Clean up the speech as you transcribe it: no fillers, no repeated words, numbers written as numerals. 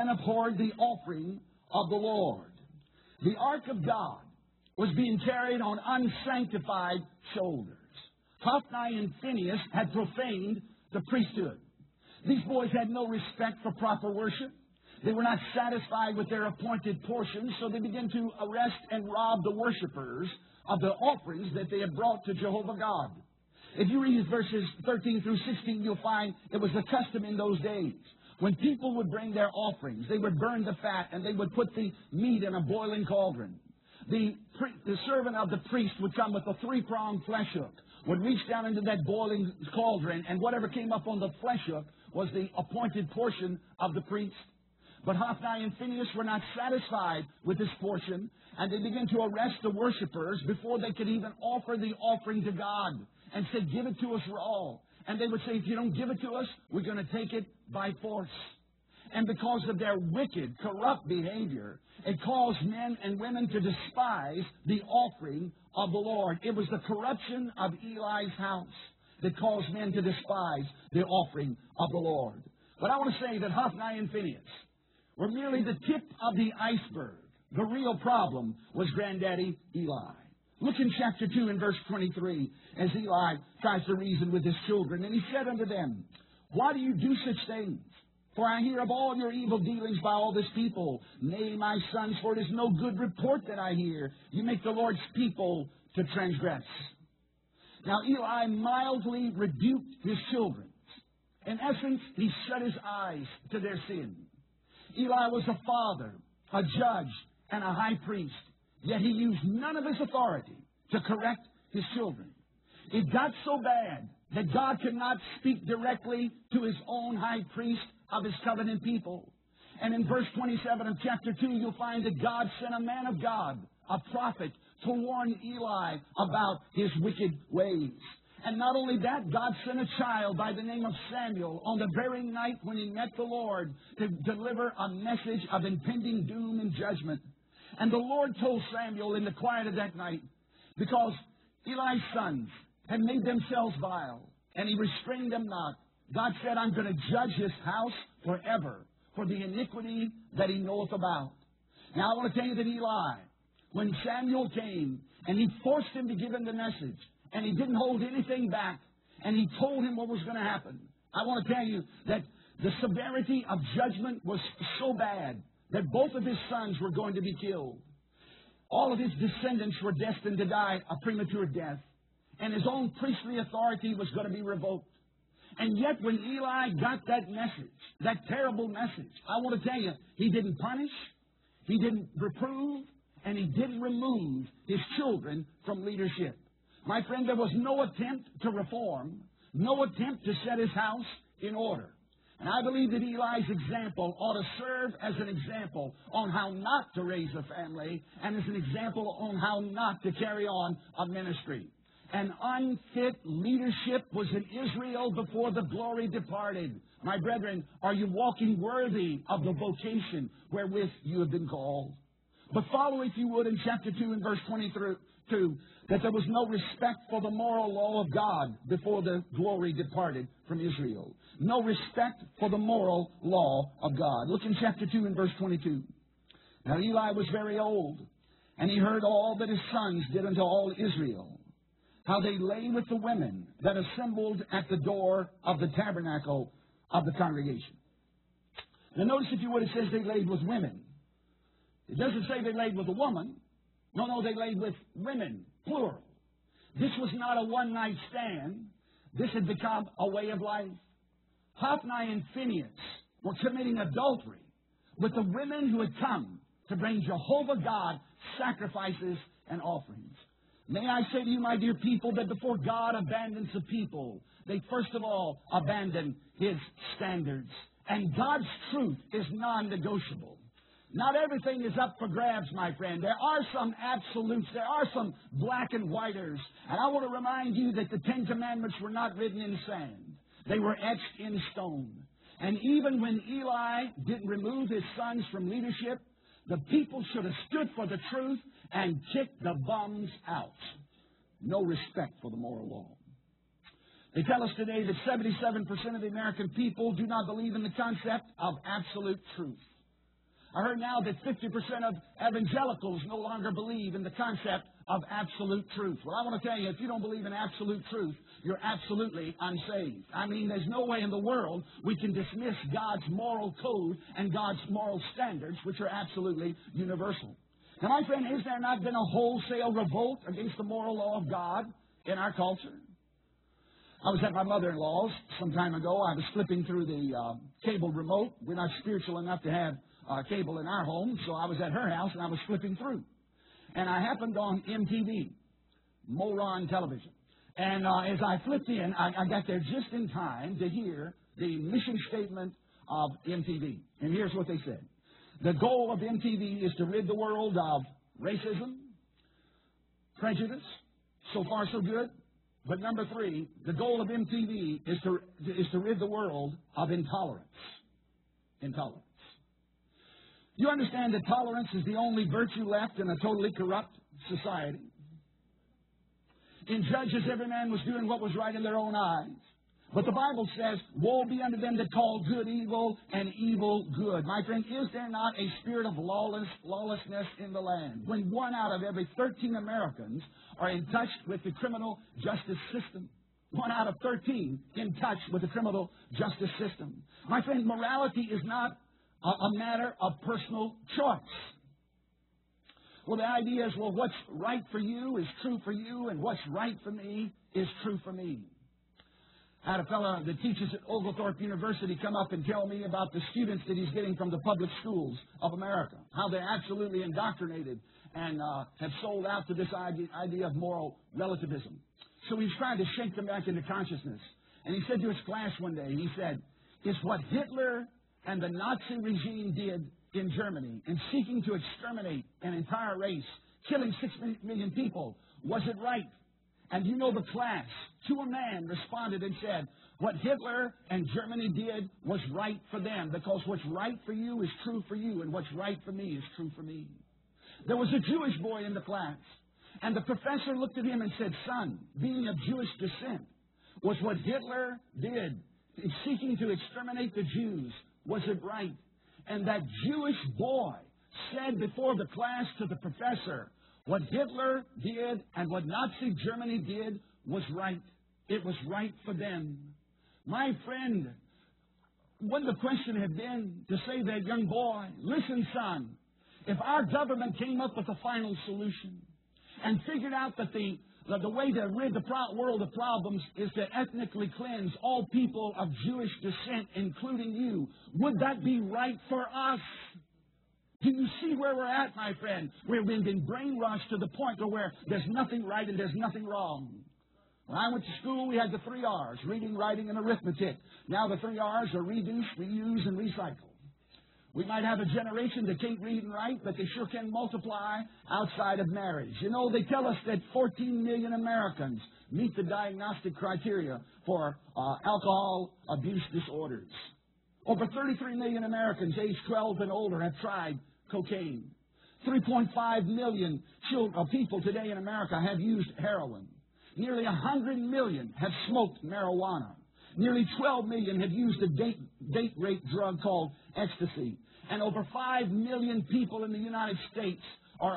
men abhorred the offering of the Lord. The ark of God was being carried on unsanctified shoulders. Hophni and Phinehas had profaned the priesthood. These boys had no respect for proper worship. They were not satisfied with their appointed portions, so they began to arrest and rob the worshipers of the offerings that they had brought to Jehovah God. If you read verses 13 through 16, you'll find it was the custom in those days. When people would bring their offerings, they would burn the fat and they would put the meat in a boiling cauldron. The servant of the priest would come with a three-pronged flesh hook, would reach down into that boiling cauldron, and whatever came up on the flesh hook was the appointed portion of the priest. But Hophni and Phinehas were not satisfied with this portion, and they began to arrest the worshipers before they could even offer the offering to God, and say, "Give it to us raw." And they would say, "If you don't give it to us, we're going to take it by force." And because of their wicked, corrupt behavior, it caused men and women to despise the offering of the Lord. It was the corruption of Eli's house that caused men to despise the offering of the Lord. But I want to say that Hophni and Phinehas were merely the tip of the iceberg. The real problem was Granddaddy Eli. Look in chapter 2 and verse 23 as Eli tries to reason with his children. And he said unto them, "Why do you do such things? For I hear of all your evil dealings by all this people. Nay, my sons, for it is no good report that I hear. You make the Lord's people to transgress." Now Eli mildly rebuked his children. In essence, he shut his eyes to their sin. Eli was a father, a judge, and a high priest. Yet he used none of his authority to correct his children. It got so bad that God could not speak directly to his own high priest of his covenant people. And in verse 27 of chapter 2, you'll find that God sent a man of God, a prophet, to warn Eli about his wicked ways. And not only that, God sent a child by the name of Samuel on the very night when he met the Lord to deliver a message of impending doom and judgment. And the Lord told Samuel in the quiet of that night, because Eli's sons had made themselves vile, and he restrained them not, God said, "I'm going to judge his house forever for the iniquity that he knoweth about." Now I want to tell you that Eli, when Samuel came and he forced him to give him the message, and he didn't hold anything back, and he told him what was going to happen, I want to tell you that the severity of judgment was so bad that both of his sons were going to be killed. All of his descendants were destined to die a premature death, and his own priestly authority was going to be revoked. And yet when Eli got that message, that terrible message, I want to tell you, he didn't punish, he didn't reprove, and he didn't remove his children from leadership. My friend, there was no attempt to reform, no attempt to set his house in order. And I believe that Eli's example ought to serve as an example on how not to raise a family and as an example on how not to carry on a ministry. An unfit leadership was in Israel before the glory departed. My brethren, are you walking worthy of the vocation wherewith you have been called? But follow, if you would, in chapter 2 and verse 22, that there was no respect for the moral law of God before the glory departed from Israel. No respect for the moral law of God. Look in chapter 2 and verse 22. Now Eli was very old, and he heard all that his sons did unto all Israel, how they lay with the women that assembled at the door of the tabernacle of the congregation. Now notice, if you would, it says they laid with women. It doesn't say they laid with a woman. No, they laid with women, plural. This was not a one-night stand. This had become a way of life. Hophni and Phinehas were committing adultery with the women who had come to bring Jehovah God sacrifices and offerings. May I say to you, my dear people, that before God abandons the people, they first of all abandon His standards. And God's truth is non-negotiable. Not everything is up for grabs, my friend. There are some absolutes. There are some black and whiters. And I want to remind you that the Ten Commandments were not written in sand. They were etched in stone. And even when Eli didn't remove his sons from leadership, the people should have stood for the truth and kicked the bums out. No respect for the moral law. They tell us today that 77% of the American people do not believe in the concept of absolute truth. I heard now that 50% of evangelicals no longer believe in the concept of absolute truth. Well, I want to tell you, if you don't believe in absolute truth, you're absolutely unsaved. I mean, there's no way in the world we can dismiss God's moral code and God's moral standards, which are absolutely universal. Now, my friend, has there not been a wholesale revolt against the moral law of God in our culture? I was at my mother-in-law's some time ago. I was flipping through the cable remote. We're not spiritual enough to have cable in our home, so I was at her house and I was flipping through. And I happened on MTV, Moron Television. And as I flipped in, I got there just in time to hear the mission statement of MTV. And here's what they said. The goal of MTV is to rid the world of racism, prejudice. So far, so good. But number 3, the goal of MTV is to rid the world of intolerance. Intolerance. You understand that tolerance is the only virtue left in a totally corrupt society. In Judges, every man was doing what was right in their own eyes. But the Bible says, woe be unto them that call good evil and evil good. My friend, is there not a spirit of lawlessness in the land? When 1 out of every 13 Americans are in touch with the criminal justice system. 1 out of 13 in touch with the criminal justice system. My friend, morality is not a matter of personal choice. Well, the idea is, well, what's right for you is true for you, and what's right for me is true for me. I had a fellow that teaches at Oglethorpe University come up and tell me about the students that he's getting from the public schools of America, how they're absolutely indoctrinated and have sold out to this idea of moral relativism. So he's trying to shake them back into consciousness. And he said to his class one day, he said, it's what Hitler and the Nazi regime did in Germany in seeking to exterminate an entire race, killing 6 million people. Was it right? And you know, the class, to a man, responded and said, what Hitler and Germany did was right for them, because what's right for you is true for you, and what's right for me is true for me. There was a Jewish boy in the class, and the professor looked at him and said, son, being of Jewish descent, was what Hitler did in seeking to exterminate the Jews, was it right? And that Jewish boy said before the class to the professor, what Hitler did and what Nazi Germany did was right. It was right for them. My friend, wouldn't the question have been to say to that young boy, listen, son, if our government came up with a final solution and figured out that the way to rid the world of problems is to ethnically cleanse all people of Jewish descent, including you, would that be right for us? Do you see where we're at, my friend? We've been brainwashed to the point where there's nothing right and there's nothing wrong. When I went to school, we had the 3 R's, reading, writing, and arithmetic. Now the 3 R's are reduce, reuse, and recycle. We might have a generation that can't read and write, but they sure can multiply outside of marriage. You know, they tell us that 14 million Americans meet the diagnostic criteria for alcohol abuse disorders. Over 33 million Americans aged 12 and older have tried cocaine. 3.5 million people today in America have used heroin. Nearly 100 million have smoked marijuana. Nearly 12 million have used a date rape drug called ecstasy. And over 5 million people in the United States are